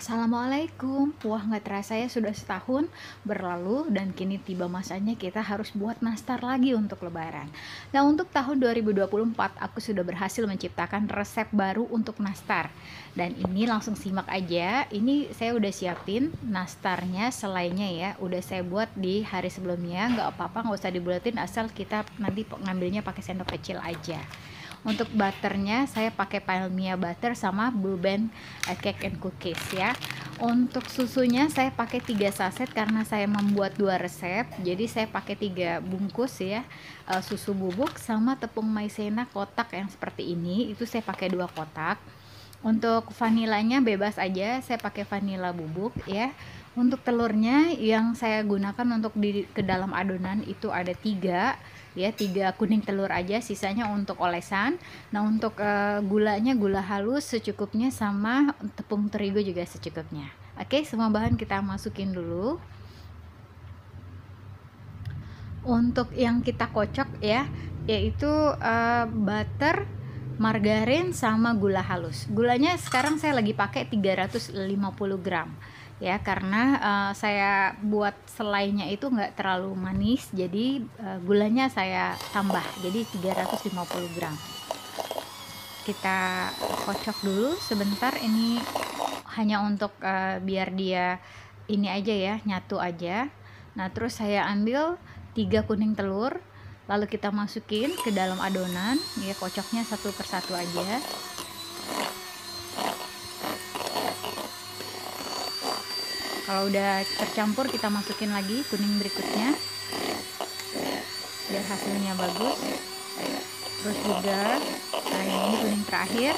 Assalamualaikum. Wah, nggak terasa ya sudah setahun berlalu dan kini tiba masanya kita harus buat nastar lagi untuk lebaran. Nah, untuk tahun 2024 aku sudah berhasil menciptakan resep baru untuk nastar. Dan ini langsung simak aja. Ini saya udah siapin nastarnya, selainya ya. Udah saya buat di hari sebelumnya. Nggak apa-apa, nggak usah dibulatin asal kita nanti ngambilnya pakai sendok kecil aja. Untuk butternya saya pakai Palmia butter sama Blue Band cake and cookies ya. Untuk susunya saya pakai 3 saset karena saya membuat 2 resep. Jadi saya pakai 3 bungkus ya. Susu bubuk sama tepung maizena kotak yang seperti ini. Itu saya pakai 2 kotak. Untuk vanilanya bebas aja, saya pakai vanila bubuk ya. Untuk telurnya yang saya gunakan untuk ke dalam adonan itu ada 3 ya, 3 kuning telur aja, sisanya untuk olesan. Nah, untuk gulanya gula halus secukupnya sama tepung terigu juga secukupnya. Oke, semua bahan kita masukin dulu. Untuk yang kita kocok ya, yaitu butter, margarin sama gula halus. Gulanya sekarang saya lagi pakai 350 gram ya, karena saya buat selainya itu nggak terlalu manis, jadi gulanya saya tambah jadi 350 gram. Kita kocok dulu sebentar, ini hanya untuk biar dia ini aja ya, nyatu aja. Nah, terus saya ambil 3 kuning telur, lalu kita masukin ke dalam adonan ya, kocoknya satu persatu aja. Kalau udah tercampur kita masukin lagi kuning berikutnya biar hasilnya bagus. Terus juga nah ini kuning terakhir.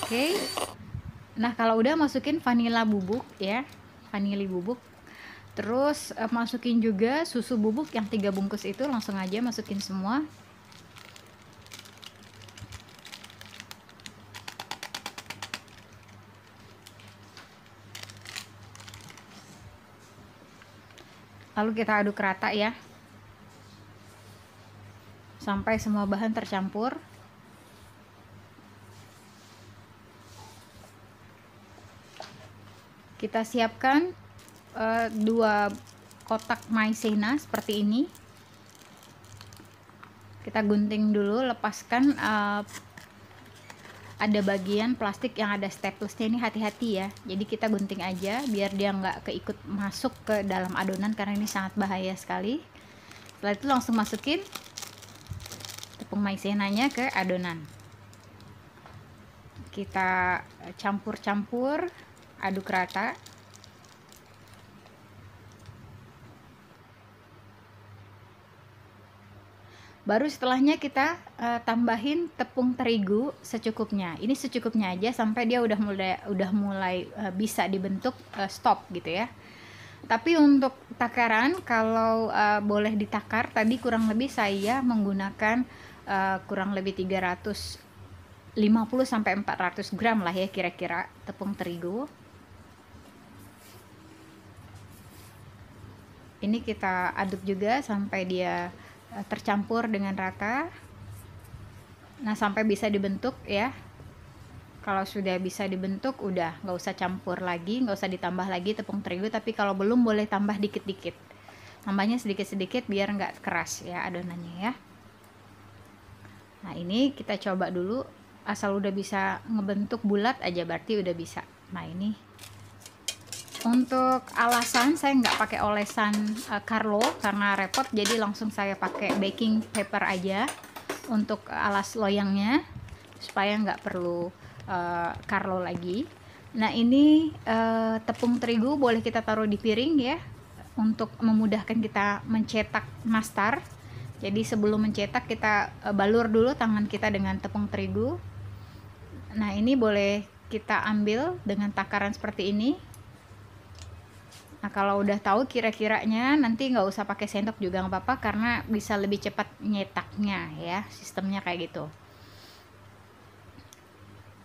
Oke. Nah, kalau udah masukin vanila bubuk ya, vanili bubuk. Terus masukin juga susu bubuk yang 3 bungkus itu, langsung aja masukin semua. Lalu kita aduk rata ya, sampai semua bahan tercampur. Kita siapkan 2 kotak maizena seperti ini. Kita gunting dulu, lepaskan ada bagian plastik yang ada staplesnya, ini hati-hati ya. Jadi kita gunting aja biar dia nggak keikut masuk ke dalam adonan karena ini sangat bahaya sekali. Setelah itu langsung masukin tepung maizenanya ke adonan. Kita campur-campur, aduk rata. Baru setelahnya kita tambahin tepung terigu secukupnya. Ini secukupnya aja sampai dia udah mulai bisa dibentuk stop gitu ya. Tapi untuk takaran kalau boleh ditakar, tadi kurang lebih saya menggunakan kurang lebih 350 sampai 400 gram lah ya kira-kira tepung terigu. Ini kita aduk juga sampai dia tercampur dengan rata. Nah, sampai bisa dibentuk ya. Kalau sudah bisa dibentuk udah nggak usah campur lagi, nggak usah ditambah lagi tepung terigu, tapi kalau belum boleh tambah dikit-dikit, tambahnya sedikit-sedikit biar nggak keras ya adonannya ya. Nah, ini kita coba dulu, asal udah bisa ngebentuk bulat aja berarti udah bisa. Nah, ini untuk alasan saya nggak pakai olesan Carlo karena repot, jadi langsung saya pakai baking paper aja untuk alas loyangnya supaya nggak perlu Carlo lagi. Nah, ini tepung terigu boleh kita taruh di piring ya untuk memudahkan kita mencetak nastar. Jadi sebelum mencetak kita balur dulu tangan kita dengan tepung terigu. Nah, ini boleh kita ambil dengan takaran seperti ini. Nah, kalau udah tahu kira-kiranya nanti nggak usah pakai sendok juga nggak apa-apa karena bisa lebih cepat nyetaknya ya, sistemnya kayak gitu.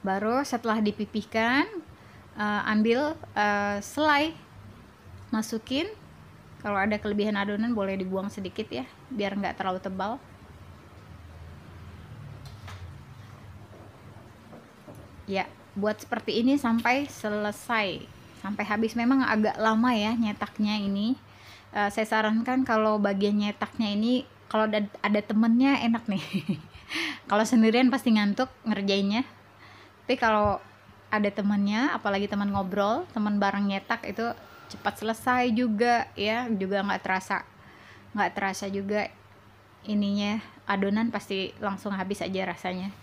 Baru setelah dipipihkan, ambil selai, masukin. Kalau ada kelebihan adonan boleh dibuang sedikit ya biar nggak terlalu tebal. Ya, buat seperti ini sampai selesai, sampai habis. Memang agak lama ya nyetaknya ini. Saya sarankan kalau bagian nyetaknya ini kalau ada temennya enak nih. Kalau sendirian pasti ngantuk ngerjainnya. Tapi kalau ada temennya, apalagi teman ngobrol, teman bareng nyetak, itu cepat selesai juga ya, juga nggak terasa juga ininya, adonan pasti langsung habis aja rasanya.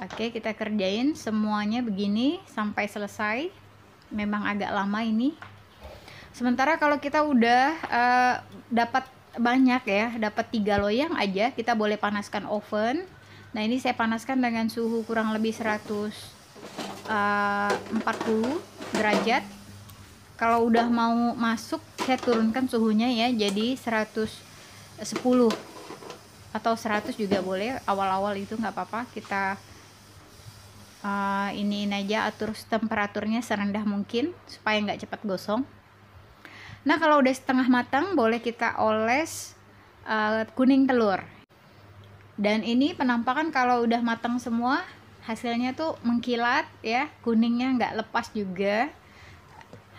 Oke, kita kerjain semuanya begini sampai selesai. Memang agak lama ini. Sementara kalau kita udah dapat banyak ya, dapat 3 loyang aja, kita boleh panaskan oven. Nah, ini saya panaskan dengan suhu kurang lebih 140 derajat. Kalau udah mau masuk, saya turunkan suhunya ya, jadi 110 atau 100 juga boleh. Awal-awal itu nggak apa-apa, kita iniin aja, atur temperaturnya serendah mungkin supaya nggak cepat gosong. Nah, kalau udah setengah matang, boleh kita oles kuning telur. Dan ini penampakan kalau udah matang semua, hasilnya tuh mengkilat ya, kuningnya nggak lepas juga.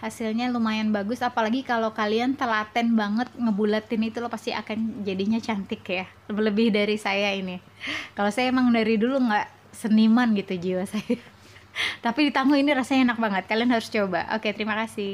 Hasilnya lumayan bagus, apalagi kalau kalian telaten banget ngebulatin itu, lo pasti akan jadinya cantik ya, lebih dari saya ini. Kalau saya emang dari dulu nggak seniman gitu jiwa saya. Tapi di tahu ini rasanya enak banget, kalian harus coba. Oke, terima kasih.